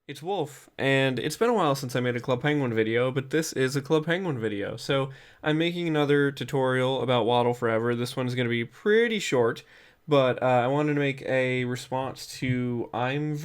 It's Wolf, and it's been a while since I made a Club Penguin video, but this is a Club Penguin video. So I'm making another tutorial about Waddle Forever. This one's going to be pretty short, but I wanted to make a response to IMVRZZ,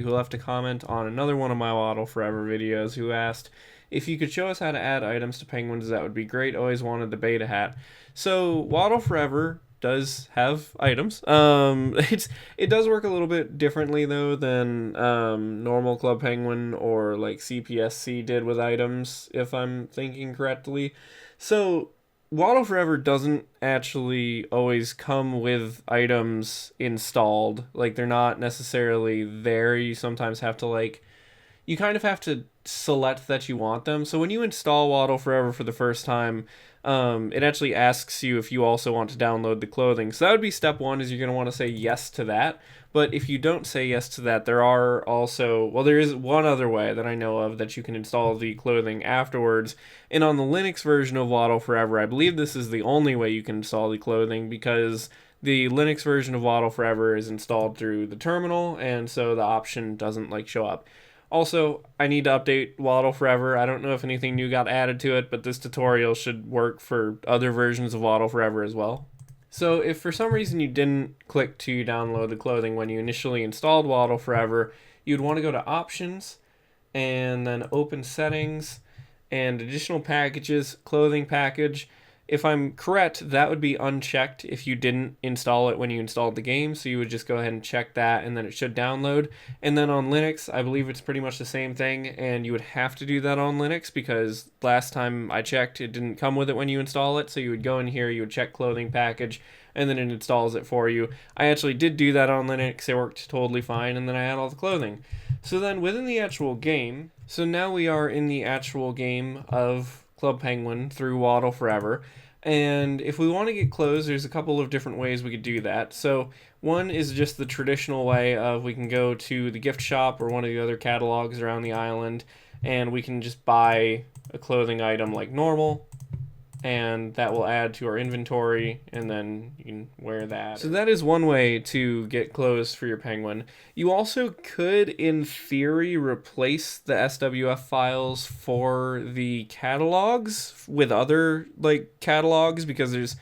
who left a comment on another one of my Waddle Forever videos, who asked, if you could show us how to add items to penguins, that would be great. Always wanted the beta hat. So Waddle Forever does have items. It does work a little bit differently though than normal Club Penguin or like CPSC did with items, if I'm thinking correctly. So Waddle Forever doesn't actually always come with items installed. Like they're not necessarily there. You sometimes have to you kind of have to select that you want them. So when you install Waddle Forever for the first time, it actually asks you if you also want to download the clothing. So that would be step one, is you're going to want to say yes to that. But if you don't say yes to that, there is one other way that I know of that you can install the clothing afterwards. And on the Linux version of Waddle Forever, I believe this is the only way you can install the clothing, because the Linux version of Waddle Forever is installed through the terminal, and so the option doesn't show up. Also, I need to update Waddle Forever. I don't know if anything new got added to it, but this tutorial should work for other versions of Waddle Forever as well. So if for some reason you didn't click to download the clothing when you initially installed Waddle Forever, you'd want to go to Options and then Open Settings and Additional Packages, Clothing Package. If I'm correct, that would be unchecked if you didn't install it when you installed the game, so you would just go ahead and check that, and then it should download. And then on Linux, I believe it's pretty much the same thing, and you would have to do that on Linux, because last time I checked, it didn't come with it when you install it, so you would go in here, you would check Clothing Package, and then it installs it for you. I actually did do that on Linux, it worked totally fine, and then I had all the clothing. So then within the actual game, so now we are in the actual game of Club Penguin through Waddle Forever. And if we want to get clothes, there's a couple of different ways we could do that. So one is just the traditional way of, we can go to the gift shop or one of the other catalogs around the island, and we can just buy a clothing item like normal, and that will add to our inventory, and then you can wear that. So that is one way to get clothes for your penguin. You also could, in theory, replace the SWF files for the catalogs with other catalogs, because there's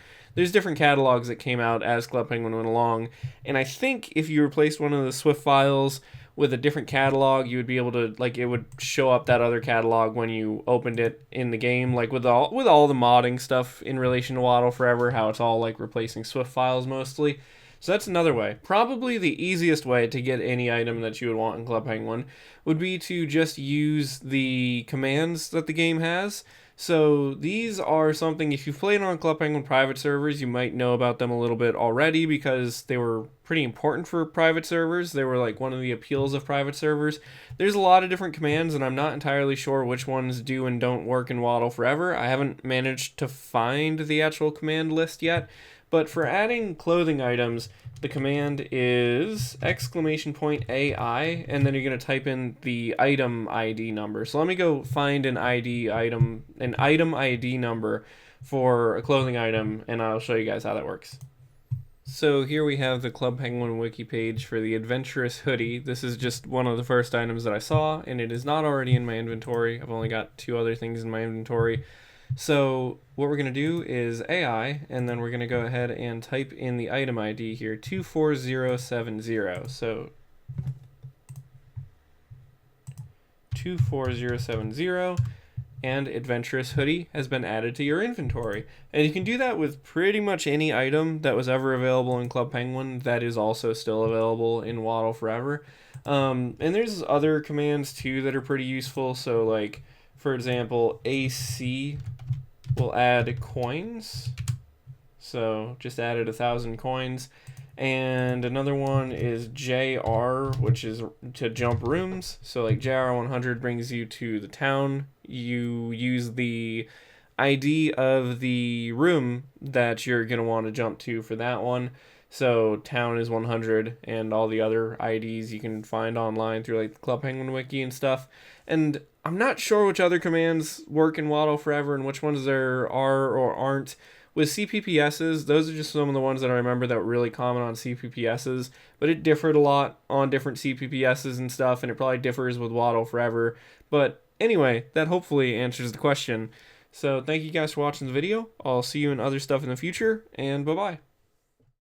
different catalogs that came out as Club Penguin went along, and I think if you replaced one of the Swift files with a different catalog, you would be able to, it would show up that other catalog when you opened it in the game, with all the modding stuff in relation to Waddle Forever, how it's all replacing Swift files mostly. So that's another way. Probably the easiest way to get any item that you would want in Club Penguin would be to just use the commands that the game has. So these are something, if you've played on Club Penguin private servers, you might know about them a little bit already, because they were pretty important for private servers. They were one of the appeals of private servers. There's a lot of different commands, and I'm not entirely sure which ones do and don't work in Waddle Forever. I haven't managed to find the actual command list yet, but for adding clothing items, the command is !AI, and then you're going to type in the item ID number. So let me go find an item ID number for a clothing item, and I'll show you guys how that works. So here we have the Club Penguin wiki page for the Adventurous Hoodie. This is just one of the first items that I saw, and it is not already in my inventory. I've only got 2 other things in my inventory. So what we're going to do is AI, and then we're going to go ahead and type in the item ID here, 24070. So 24070, and Adventurous Hoodie has been added to your inventory. And you can do that with pretty much any item that was ever available in Club Penguin that is also still available in Waddle Forever. And there's other commands too that are pretty useful. So for example, AC will add coins. So just added 1,000 coins. And another one is JR, which is to jump rooms. So JR 100 brings you to the town. You use the ID of the room that you're going to want to jump to for that one. So town is 100, and all the other IDs you can find online through the Club Penguin wiki and stuff. And I'm not sure which other commands work in Waddle Forever and which ones there are or aren't. With CPPSs, those are just some of the ones that I remember that were really common on CPPSs, but it differed a lot on different CPPSs and stuff, and it probably differs with Waddle Forever. But anyway, that hopefully answers the question. So thank you guys for watching the video. I'll see you in other stuff in the future, and bye-bye.